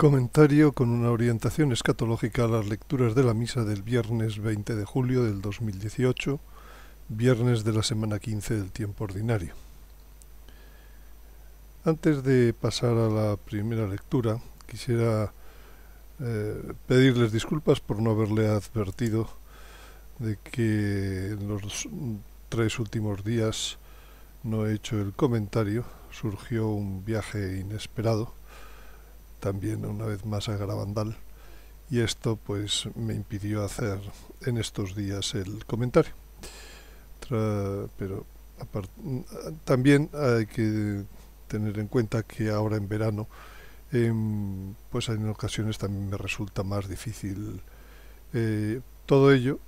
Comentario con una orientación escatológica a las lecturas de la misa del viernes 20 de julio del 2018, viernes de la semana 15 del tiempo ordinario. Antes de pasar a la primera lectura, quisiera pedirles disculpas por no haberle advertido de que en los 3 últimos días no he hecho el comentario. Surgió un viaje inesperado, también una vez más a Garabandal, y esto pues me impidió hacer en estos días el comentario. Pero también hay que tener en cuenta que ahora en verano pues en ocasiones también me resulta más difícil. Todo ello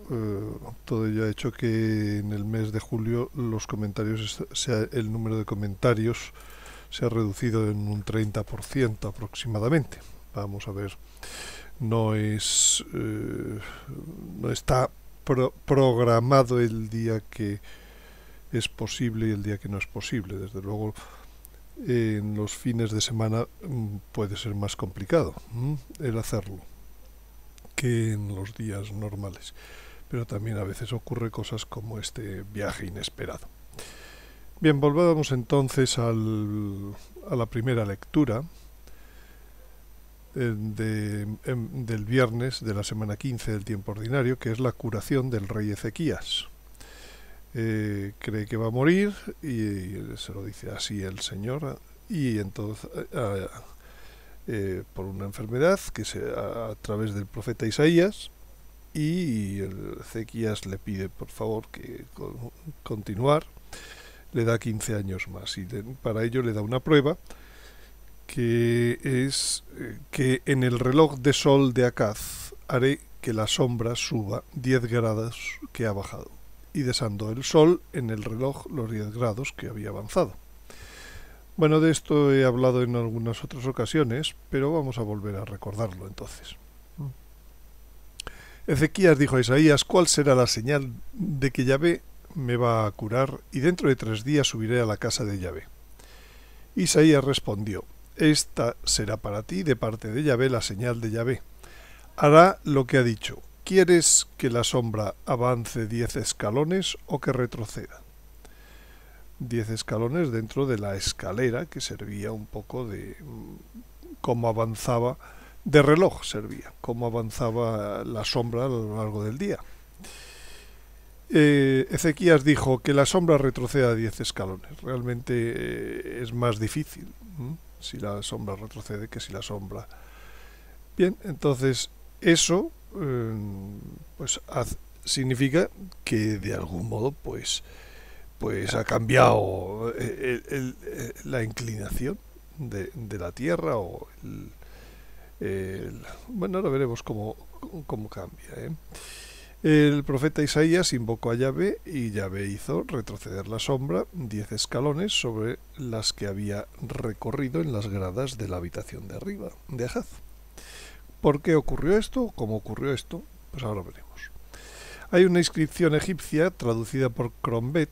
ha hecho que en el mes de julio los comentarios, el número de comentarios se ha reducido en un 30% aproximadamente. Vamos a ver, no está programado el día que es posible y el día que no es posible. Desde luego, en los fines de semana puede ser más complicado el hacerlo que en los días normales. Pero también a veces ocurre cosas como este viaje inesperado. Bien, volvamos entonces a la primera lectura del viernes de la semana 15 del tiempo ordinario, que es la curación del rey Ezequías. Cree que va a morir y se lo dice así el Señor, y entonces por una enfermedad que a través del profeta Isaías, y Ezequías le pide por favor que continuar. Le da 15 años más y para ello le da una prueba que es que en el reloj de sol de Acaz haré que la sombra suba 10 grados que ha bajado, y desandó el sol en el reloj los 10 grados que había avanzado. Bueno, de esto he hablado en algunas otras ocasiones, pero vamos a volver a recordarlo entonces. Ezequías dijo a Isaías: ¿cuál será la señal de que Yahvé me va a curar, y dentro de 3 días subiré a la casa de Yahvé? Isaías respondió: esta será para ti de parte de Yahvé la señal de Yahvé. Hará lo que ha dicho. ¿Quieres que la sombra avance 10 escalones o que retroceda? 10 escalones dentro de la escalera que servía un poco de cómo avanzaba, de reloj servía, cómo avanzaba la sombra a lo largo del día. Ezequías dijo que la sombra retroceda 10 escalones. Realmente es más difícil si la sombra retrocede que si la sombra... Bien, entonces eso pues significa que de algún modo pues ha cambiado la inclinación de la Tierra, o bueno, ahora veremos cómo cambia. El profeta Isaías invocó a Yahvé, y Yahvé hizo retroceder la sombra 10 escalones sobre las que había recorrido en las gradas de la habitación de arriba de Ahaz. ¿Por qué ocurrió esto? ¿Cómo ocurrió esto? Pues ahora veremos. Hay una inscripción egipcia traducida por Crombet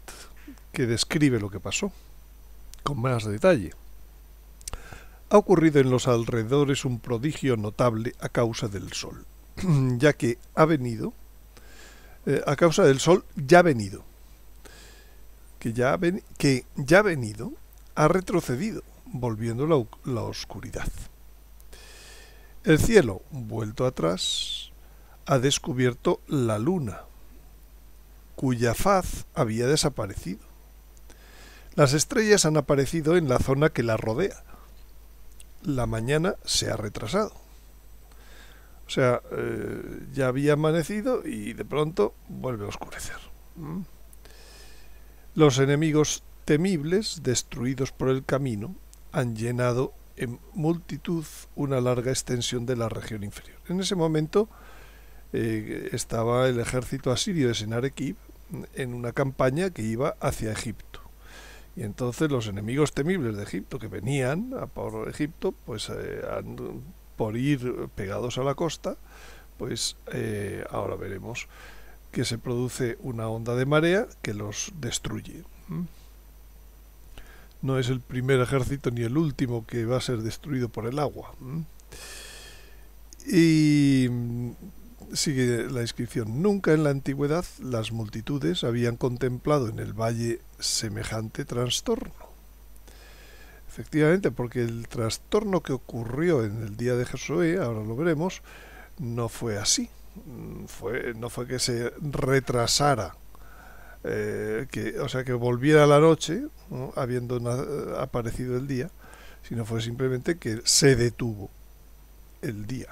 que describe lo que pasó con más detalle. Ha ocurrido en los alrededores un prodigio notable a causa del sol, ya que ha venido a causa del sol ya venido, que ya ha venido, ha retrocedido, volviendo la oscuridad. El cielo, vuelto atrás, ha descubierto la luna, cuya faz había desaparecido. Las estrellas han aparecido en la zona que la rodea. La mañana se ha retrasado. O sea, ya había amanecido y de pronto vuelve a oscurecer. Los enemigos temibles, destruidos por el camino, han llenado en multitud una larga extensión de la región inferior. En ese momento estaba el ejército asirio de Sennacherib en una campaña que iba hacia Egipto. Y entonces los enemigos temibles de Egipto que venían a por Egipto, pues por ir pegados a la costa, pues ahora veremos que se produce una onda de marea que los destruye. No es el primer ejército ni el último que va a ser destruido por el agua. Y sigue la inscripción: nunca en la antigüedad las multitudes habían contemplado en el valle semejante trastorno. Efectivamente, porque el trastorno que ocurrió en el día de Josué, ahora lo veremos, no fue así. No fue que se retrasara, o sea, que volviera la noche, ¿no?, habiendo aparecido el día, sino fue simplemente que se detuvo el día.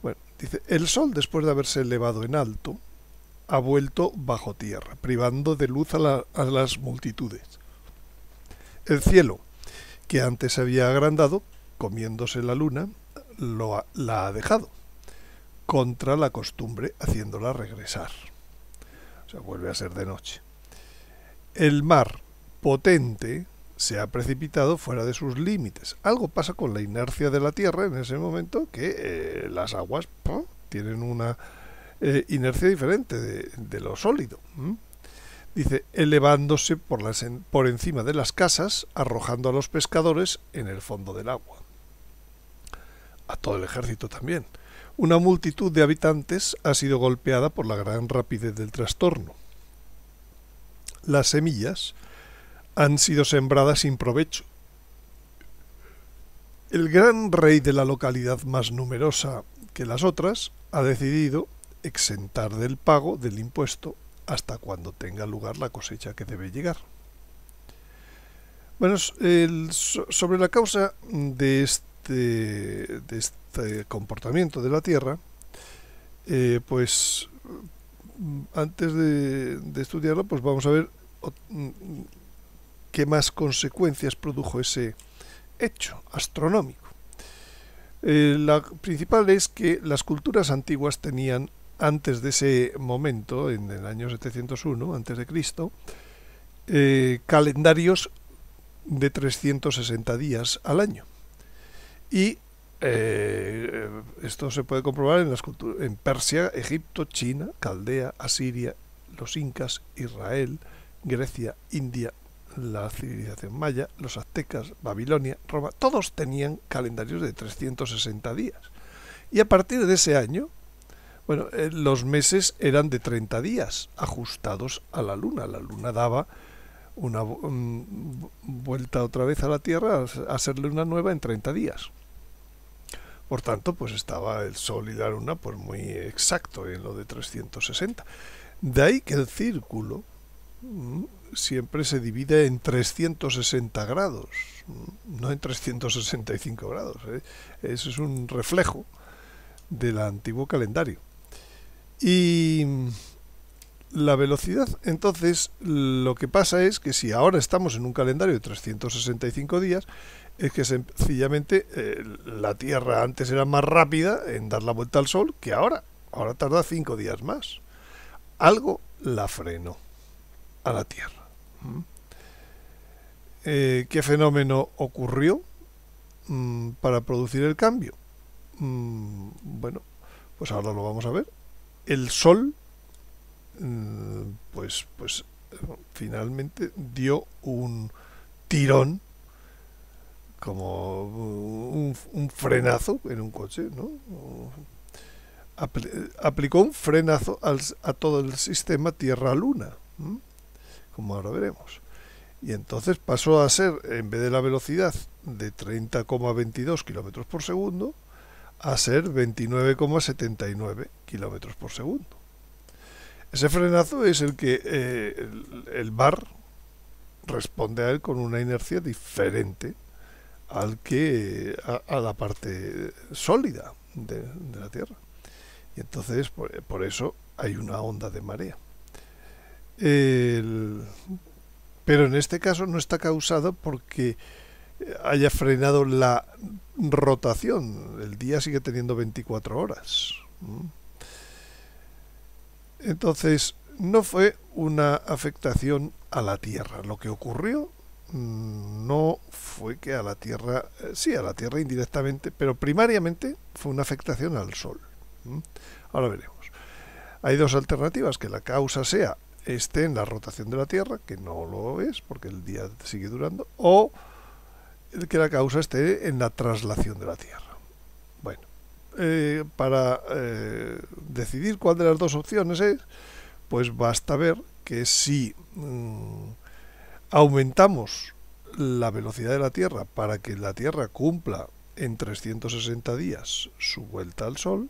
Bueno, dice: el sol, después de haberse elevado en alto, ha vuelto bajo tierra, privando de luz a las multitudes. El cielo, que antes se había agrandado, comiéndose la luna, la ha dejado, contra la costumbre, haciéndola regresar. O sea, vuelve a ser de noche. El mar, potente, se ha precipitado fuera de sus límites. Algo pasa con la inercia de la Tierra en ese momento, que las aguas tienen una inercia diferente de lo sólido. Dice: elevándose por encima de las casas, arrojando a los pescadores en el fondo del agua. A todo el ejército también. Una multitud de habitantes ha sido golpeada por la gran rapidez del trastorno. Las semillas han sido sembradas sin provecho. El gran rey de la localidad, más numerosa que las otras, ha decidido exentar del pago del impuesto hasta cuando tenga lugar la cosecha que debe llegar. Bueno, sobre la causa de este comportamiento de la Tierra, pues antes de estudiarlo, pues vamos a ver qué más consecuencias produjo ese hecho astronómico. La principal es que las culturas antiguas tenían, antes de ese momento, en el año 701 a.C., calendarios de 360 días al año. Y esto se puede comprobar en Persia, Egipto, China, Caldea, Asiria, los incas, Israel, Grecia, India, la civilización maya, los aztecas, Babilonia, Roma. Todos tenían calendarios de 360 días. Y a partir de ese año, bueno, los meses eran de 30 días, ajustados a la luna. La luna daba una vuelta otra vez a la Tierra, a ser luna nueva en 30 días. Por tanto, pues estaba el Sol y la Luna pues muy exacto en lo de 360. De ahí que el círculo siempre se divide en 360 grados, no en 365 grados. Eso es un reflejo del antiguo calendario. Y la velocidad, entonces, lo que pasa es que si ahora estamos en un calendario de 365 días, es que sencillamente la Tierra antes era más rápida en dar la vuelta al Sol que ahora. Ahora tarda 5 días más. Algo la frenó a la Tierra. ¿Qué fenómeno ocurrió para producir el cambio? Bueno, pues ahora lo vamos a ver. El Sol, pues finalmente dio un tirón, como un frenazo en un coche, ¿no? Aplicó un frenazo a todo el sistema Tierra-Luna, como ahora veremos. Y entonces pasó a ser, en vez de la velocidad de 30,22 km por segundo, a ser 29,79 km por segundo. Ese frenazo es el que el mar responde a él con una inercia diferente al que a la parte sólida de la Tierra. Y entonces por eso hay una onda de marea. Pero en este caso no está causado porque haya frenado la rotación. El día sigue teniendo 24 horas. Entonces no fue una afectación a la Tierra. Lo que ocurrió no fue que a la Tierra, sí, a la Tierra indirectamente, pero primariamente fue una afectación al Sol. Ahora veremos. Hay dos alternativas: que la causa esté en la rotación de la Tierra, que no lo es porque el día sigue durando, o que la causa esté en la traslación de la Tierra. Bueno, para decidir cuál de las dos opciones es, pues basta ver que si aumentamos la velocidad de la Tierra para que la Tierra cumpla en 360 días su vuelta al Sol,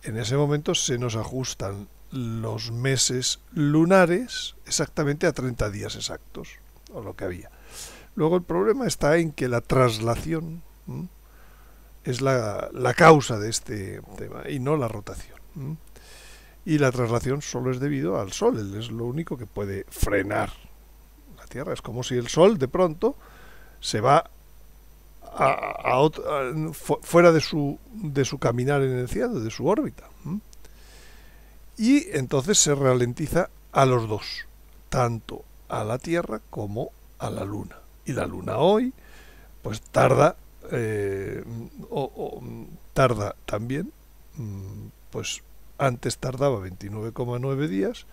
en ese momento se nos ajustan los meses lunares exactamente a 30 días exactos, o lo que había. Luego el problema está en que la traslación es la causa de este tema y no la rotación. Y la traslación solo es debido al Sol, él es lo único que puede frenar la Tierra. Es como si el Sol de pronto se va fuera de su caminar en el cielo, de su órbita. Y entonces se ralentiza a los dos, tanto a la Tierra como a la Luna. Y la Luna hoy, pues tarda, tarda también, pues antes tardaba 29,9 días,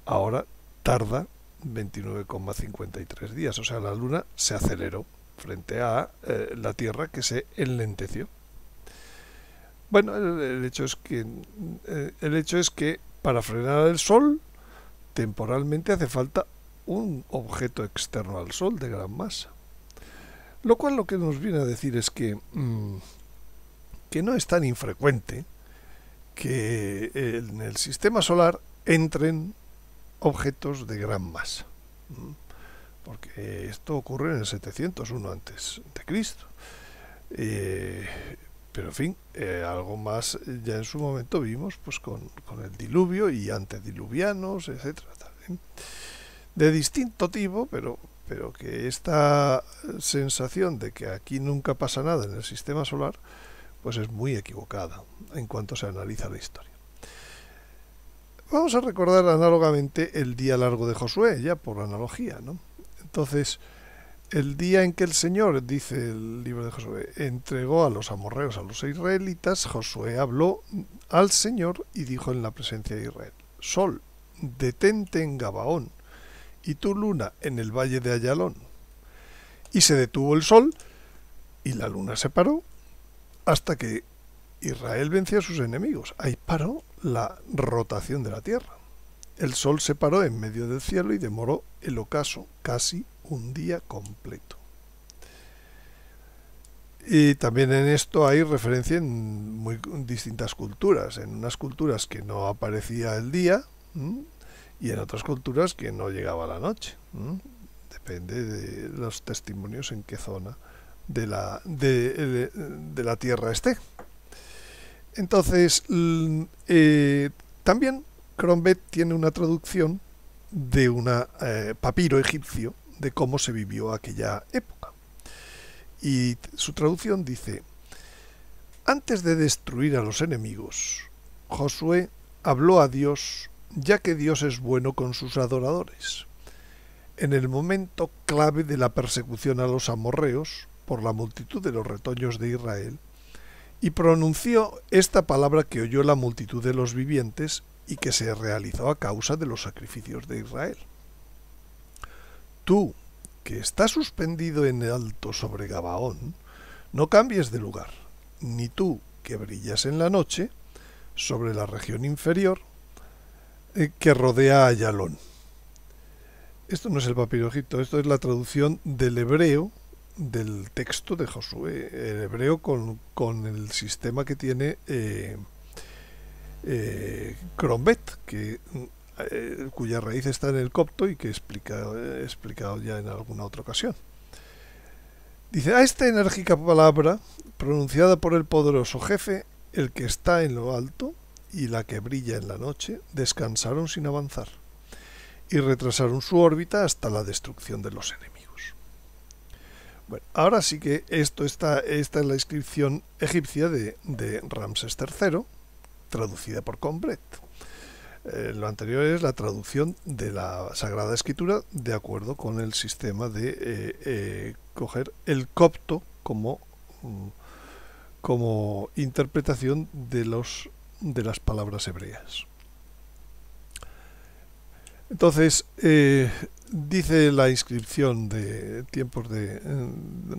ahora tarda 29,53 días. O sea, la Luna se aceleró frente a la Tierra, que se enlenteció. Bueno, el hecho es que para frenar el Sol temporalmente hace falta un objeto externo al Sol de gran masa. Lo cual lo que nos viene a decir es que no es tan infrecuente que en el sistema solar entren objetos de gran masa. Porque esto ocurre en el 701 antes de Cristo. Pero en fin, algo más ya en su momento vimos pues con el diluvio y antediluvianos, etcétera, de distinto tipo, pero que esta sensación de que aquí nunca pasa nada en el sistema solar pues es muy equivocada en cuanto se analiza la historia. Vamos a recordar análogamente el día largo de Josué, ya por analogía, ¿no? Entonces, el día en que el Señor, dice el libro de Josué, entregó a los amorreos a los israelitas, Josué habló al Señor y dijo en la presencia de Israel: Sol, detente en Gabaón, y tu luna en el valle de Ayalón. Y se detuvo el sol, y la luna se paró, hasta que Israel venció a sus enemigos. Ahí paró la rotación de la tierra. El sol se paró en medio del cielo y demoró el ocaso casi un día completo. Y también en esto hay referencia en muy distintas culturas. En unas culturas que no aparecía el día y en otras culturas que no llegaba la noche. Depende de los testimonios en qué zona de la tierra esté. Entonces, también Crombet tiene una traducción de un papiro egipcio de cómo se vivió aquella época. Y su traducción dice: antes de destruir a los enemigos, Josué habló a Dios, ya que Dios es bueno con sus adoradores. En el momento clave de la persecución a los amorreos, por la multitud de los retoños de Israel, y pronunció esta palabra que oyó la multitud de los vivientes y que se realizó a causa de los sacrificios de Israel. Tú, que estás suspendido en alto sobre Gabaón, no cambies de lugar, ni tú, que brillas en la noche, sobre la región inferior que rodea a Ayalón. Esto no es el papiro egipcio, esto es la traducción del hebreo del texto de Josué, el hebreo con el sistema que tiene Crombet, cuya raíz está en el copto y que he explicado ya en alguna otra ocasión. Dice: a esta enérgica palabra, pronunciada por el poderoso jefe, el que está en lo alto y la que brilla en la noche, descansaron sin avanzar y retrasaron su órbita hasta la destrucción de los enemigos. Bueno, ahora sí que esta es la inscripción egipcia de Ramsés III, traducida por Crombet. Lo anterior es la traducción de la Sagrada Escritura de acuerdo con el sistema de coger el copto como interpretación de las palabras hebreas. Entonces, dice la inscripción de tiempos de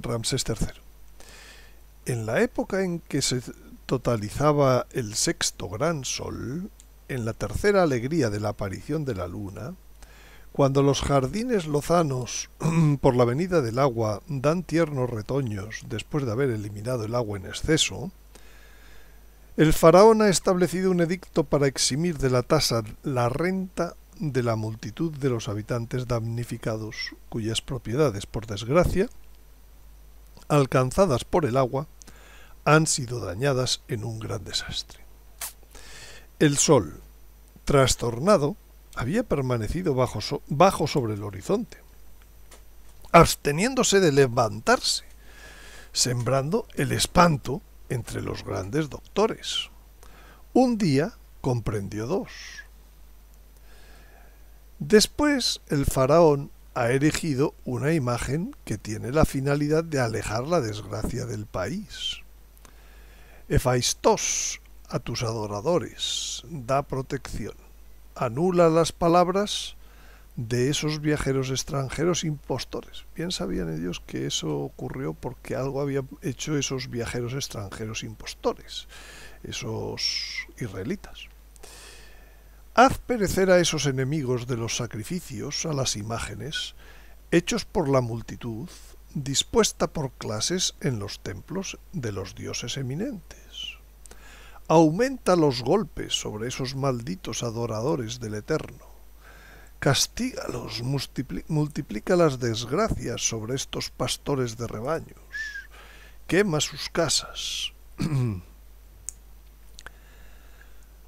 Ramsés III: En la época en que se totalizaba el sexto gran sol, en la tercera alegría de la aparición de la luna, cuando los jardines lozanos por la venida del agua dan tiernos retoños después de haber eliminado el agua en exceso, el faraón ha establecido un edicto para eximir de la tasa la renta de la multitud de los habitantes damnificados, cuyas propiedades, por desgracia, alcanzadas por el agua, han sido dañadas en un gran desastre. El sol, trastornado, había permanecido bajo sobre el horizonte, absteniéndose de levantarse, sembrando el espanto entre los grandes doctores. Un día comprendió dos. Después el faraón ha erigido una imagen que tiene la finalidad de alejar la desgracia del país. Hefaistos, a tus adoradores, da protección. Anula las palabras de esos viajeros extranjeros impostores. Bien sabían ellos que eso ocurrió porque algo habían hecho esos viajeros extranjeros impostores, esos israelitas. Haz perecer a esos enemigos de los sacrificios, a las imágenes, hechos por la multitud, dispuesta por clases en los templos de los dioses eminentes. Aumenta los golpes sobre esos malditos adoradores del Eterno. Castígalos, multiplica las desgracias sobre estos pastores de rebaños. Quema sus casas.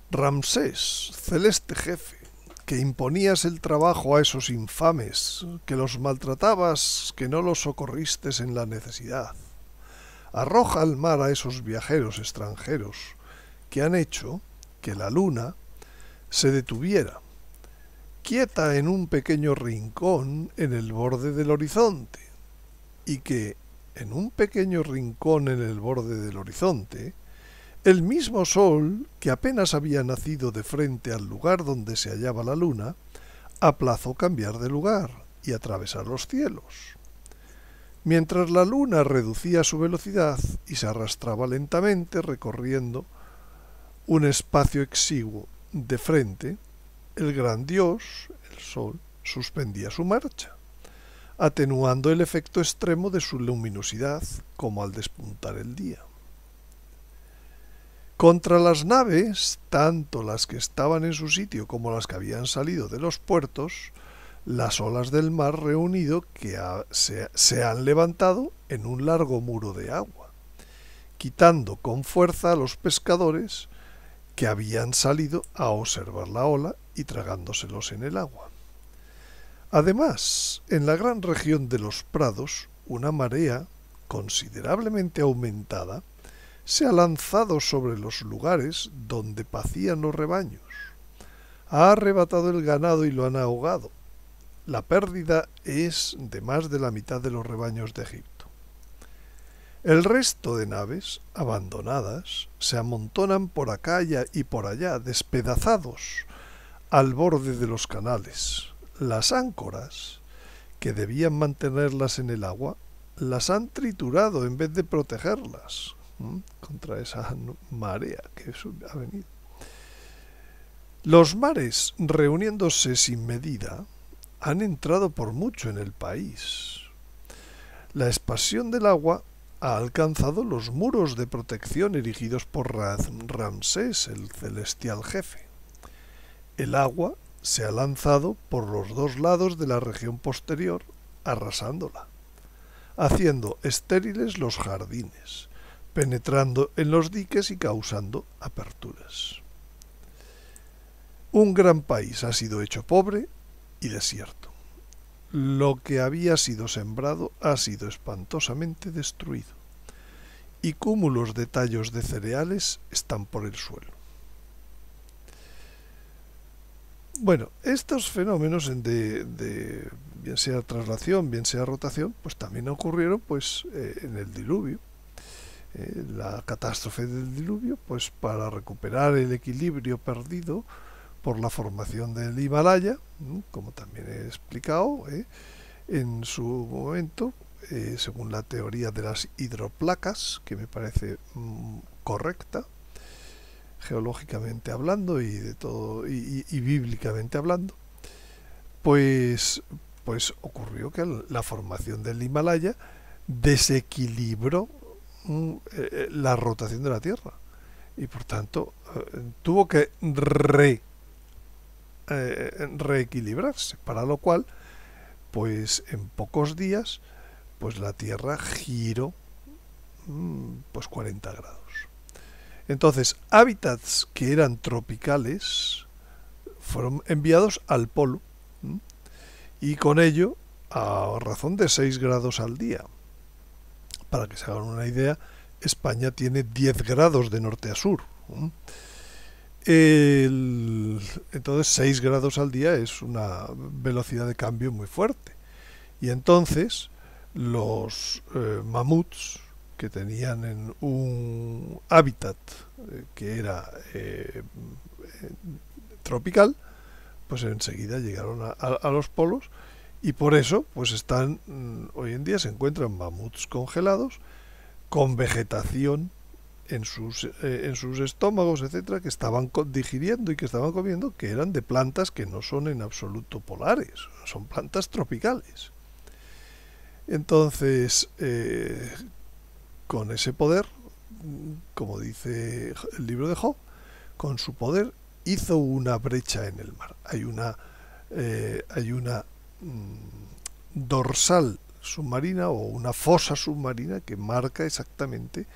Ramsés, celeste jefe, que imponías el trabajo a esos infames, que los maltratabas, que no los socorristes en la necesidad. Arroja al mar a esos viajeros extranjeros, que han hecho que la luna se detuviera, quieta en un pequeño rincón en el borde del horizonte, y que en un pequeño rincón en el borde del horizonte, el mismo sol, que apenas había nacido de frente al lugar donde se hallaba la luna, aplazó cambiar de lugar y atravesar los cielos. Mientras la luna reducía su velocidad y se arrastraba lentamente recorriendo un espacio exiguo de frente, el gran dios, el sol, suspendía su marcha, atenuando el efecto extremo de su luminosidad como al despuntar el día. Contra las naves, tanto las que estaban en su sitio como las que habían salido de los puertos, las olas del mar reunido se han levantado en un largo muro de agua, quitando con fuerza a los pescadores que habían salido a observar la ola y tragándoselos en el agua. Además, en la gran región de los prados, una marea considerablemente aumentada se ha lanzado sobre los lugares donde pacían los rebaños. Ha arrebatado el ganado y lo han ahogado. La pérdida es de más de la mitad de los rebaños de Egipto. El resto de naves, abandonadas, se amontonan por acá y por allá, despedazados, al borde de los canales. Las áncoras, que debían mantenerlas en el agua, las han triturado en vez de protegerlas contra esa marea que ha venido. Los mares, reuniéndose sin medida, han entrado por mucho en el país. La expansión del agua ha alcanzado los muros de protección erigidos por Ramsés, el celestial jefe. El agua se ha lanzado por los dos lados de la región posterior, arrasándola, haciendo estériles los jardines, penetrando en los diques y causando aperturas. Un gran país ha sido hecho pobre y desierto. Lo que había sido sembrado ha sido espantosamente destruido, y cúmulos de tallos de cereales están por el suelo. Bueno, estos fenómenos bien sea traslación, bien sea rotación, pues también ocurrieron en el diluvio. La catástrofe del diluvio, pues para recuperar el equilibrio perdido por la formación del Himalaya, como también he explicado, en su momento, según la teoría de las hidroplacas, que me parece correcta, geológicamente hablando y de todo y bíblicamente hablando, pues ocurrió que la formación del Himalaya desequilibró la rotación de la Tierra y por tanto tuvo que reequilibrarse, para lo cual pues en pocos días pues la Tierra giró pues 40 grados. Entonces, hábitats que eran tropicales fueron enviados al polo, y con ello a razón de 6 grados al día. Para que se hagan una idea, España tiene 10 grados de norte a sur. Entonces 6 grados al día es una velocidad de cambio muy fuerte. Y entonces los mamuts, que tenían en un hábitat que era tropical, pues enseguida llegaron a los polos, y por eso pues están hoy en día se encuentran mamuts congelados con vegetación en sus estómagos, etcétera, que estaban digiriendo y que estaban comiendo, que eran de plantas que no son en absoluto polares, son plantas tropicales. Entonces, con ese poder, como dice el libro de Job, con su poder hizo una brecha en el mar. Hay una dorsal submarina o una fosa submarina que marca exactamente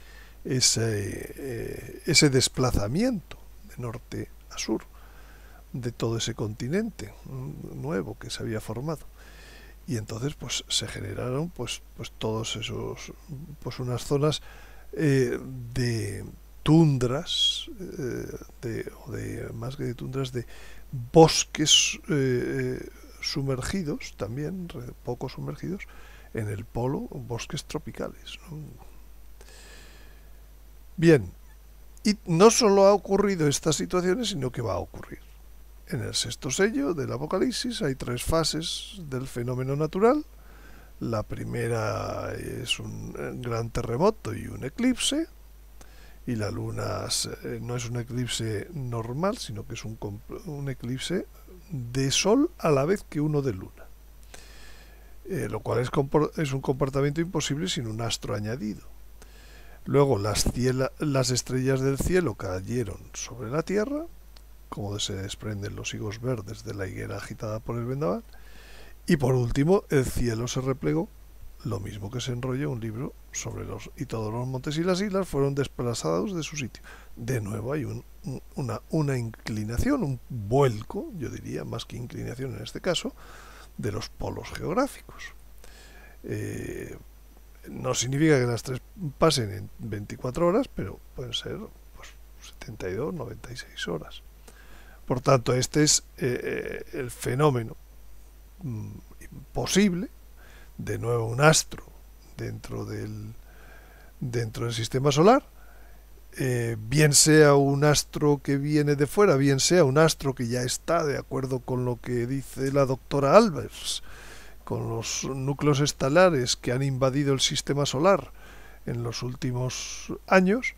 ese desplazamiento de norte a sur de todo ese continente nuevo que se había formado. Y entonces pues se generaron pues todos esos pues unas zonas de tundras, más que de tundras, de bosques sumergidos también, poco sumergidos, en el polo, bosques tropicales, ¿no? Bien, y no solo ha ocurrido estas situaciones, sino que va a ocurrir. En el sexto sello del Apocalipsis hay 3 fases del fenómeno natural. La primera es un gran terremoto y un eclipse, y la luna no es un eclipse normal, sino que es un eclipse de sol a la vez que uno de luna, lo cual es un comportamiento imposible sin un astro añadido. Luego las estrellas del cielo cayeron sobre la tierra, como se desprenden los higos verdes de la higuera agitada por el vendaval, y por último el cielo se replegó, lo mismo que se enrolla un libro sobre y todos los montes y las islas fueron desplazados de su sitio. De nuevo hay una inclinación, un vuelco, yo diría, más que inclinación en este caso, de los polos geográficos. No significa que las 3 pasen en 24 horas, pero pueden ser pues, 72, 96 horas. Por tanto, este es el fenómeno posible. De nuevo un astro dentro del sistema solar, bien sea un astro que viene de fuera, bien sea un astro que ya está, de acuerdo con lo que dice la doctora Albers, con los núcleos estelares que han invadido el sistema solar en los últimos años,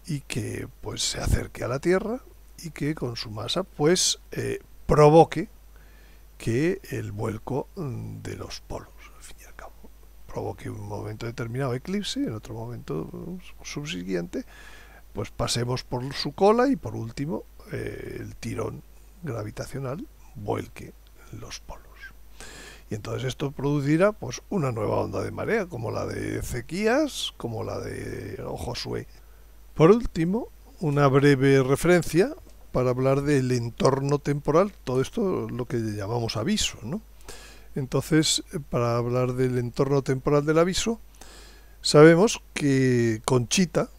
y que pues se acerque a la Tierra y que con su masa pues provoque que el vuelco de los polos, al fin y al cabo, provoque un momento determinado eclipse, en otro momento subsiguiente pues pasemos por su cola y por último el tirón gravitacional vuelque los polos. Y entonces esto producirá pues una nueva onda de marea, como la de Ezequías, como la de Josué. Por último, una breve referencia para hablar del entorno temporal, todo esto lo que llamamos aviso, ¿no? Entonces, para hablar del entorno temporal del aviso, sabemos que Conchita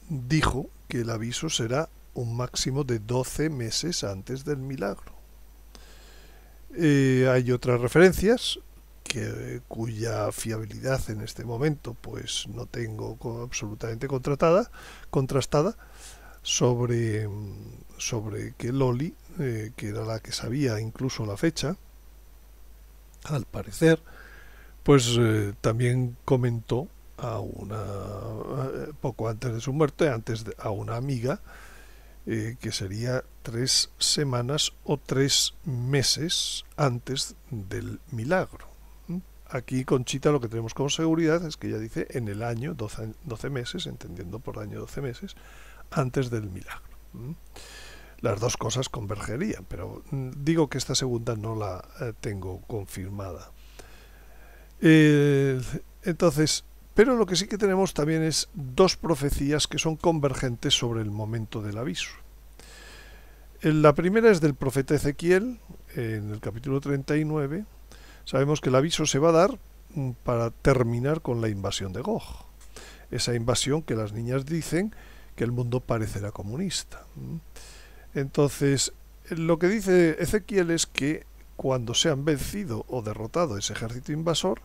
dijo que el aviso será un máximo de 12 meses antes del milagro. Hay otras referencias cuya fiabilidad en este momento pues no tengo absolutamente contrastada sobre que Loli, que era la que sabía incluso la fecha, al parecer pues también comentó poco antes de su muerte, a una amiga, que sería 3 semanas o 3 meses antes del milagro. Aquí Conchita lo que tenemos con seguridad es que ella dice en el año 12 meses, entendiendo por año 12 meses, antes del milagro. Las dos cosas convergerían, pero digo que esta segunda no la tengo confirmada. Entonces, pero lo que sí que tenemos también es 2 profecías que son convergentes sobre el momento del aviso. La primera es del profeta Ezequiel, en el capítulo 39. Sabemos que el aviso se va a dar para terminar con la invasión de Gog. Esa invasión que las niñas dicen que el mundo parecerá comunista. Entonces, lo que dice Ezequiel es que cuando sean vencido o derrotado ese ejército invasor,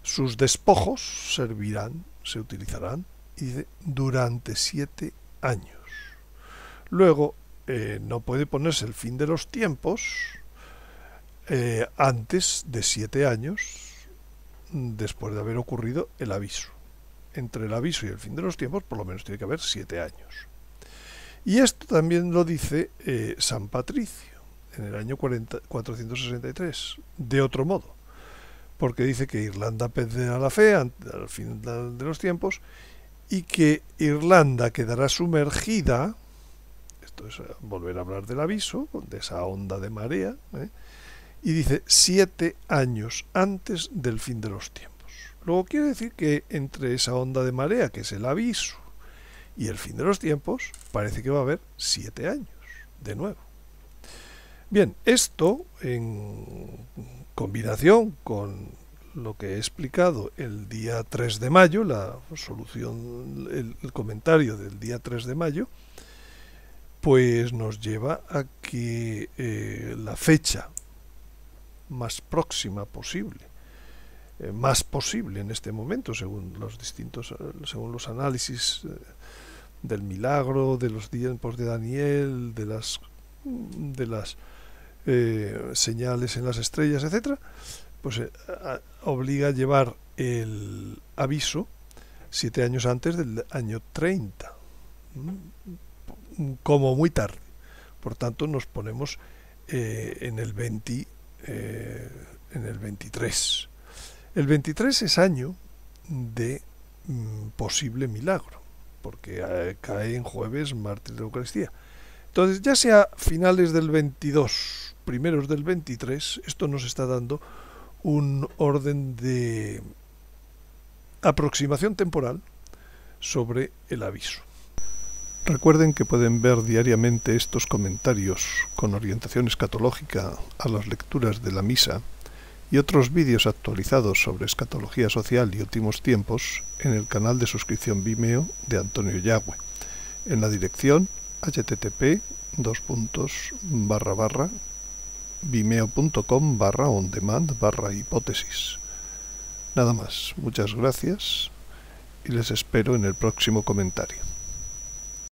sus despojos se utilizarán durante 7 años. Luego, no puede ponerse el fin de los tiempos antes de 7 años después de haber ocurrido el aviso. Entre el aviso y el fin de los tiempos, por lo menos tiene que haber 7 años. Y esto también lo dice San Patricio, en el año 463, de otro modo, porque dice que Irlanda perderá la fe al final de los tiempos y que Irlanda quedará sumergida, esto es volver a hablar del aviso, de esa onda de marea, y dice 7 años antes del fin de los tiempos. Luego quiere decir que entre esa onda de marea, que es el aviso, y el fin de los tiempos, parece que va a haber 7 años, de nuevo. Bien, esto en combinación con lo que he explicado el día 3 de mayo, la solución, el comentario del día 3 de mayo, pues nos lleva a que la fecha más próxima posible, más posible en este momento, según los análisis del milagro, de los tiempos de Daniel, de las señales en las estrellas, etcétera, pues obliga a llevar el aviso 7 años antes del año 30, como muy tarde. Por tanto, nos ponemos en el 23. El 23 es año de posible milagro, porque cae en jueves, mártir de la Eucaristía. Entonces, ya sea finales del 22, primeros del 23, esto nos está dando un orden de aproximación temporal sobre el aviso. Recuerden que pueden ver diariamente estos comentarios con orientación escatológica a las lecturas de la misa y otros vídeos actualizados sobre escatología social y últimos tiempos en el canal de suscripción Vimeo de Antonio Yagüe, en la dirección http://vimeo.com/ondemand/hipótesis. Nada más, muchas gracias y les espero en el próximo comentario.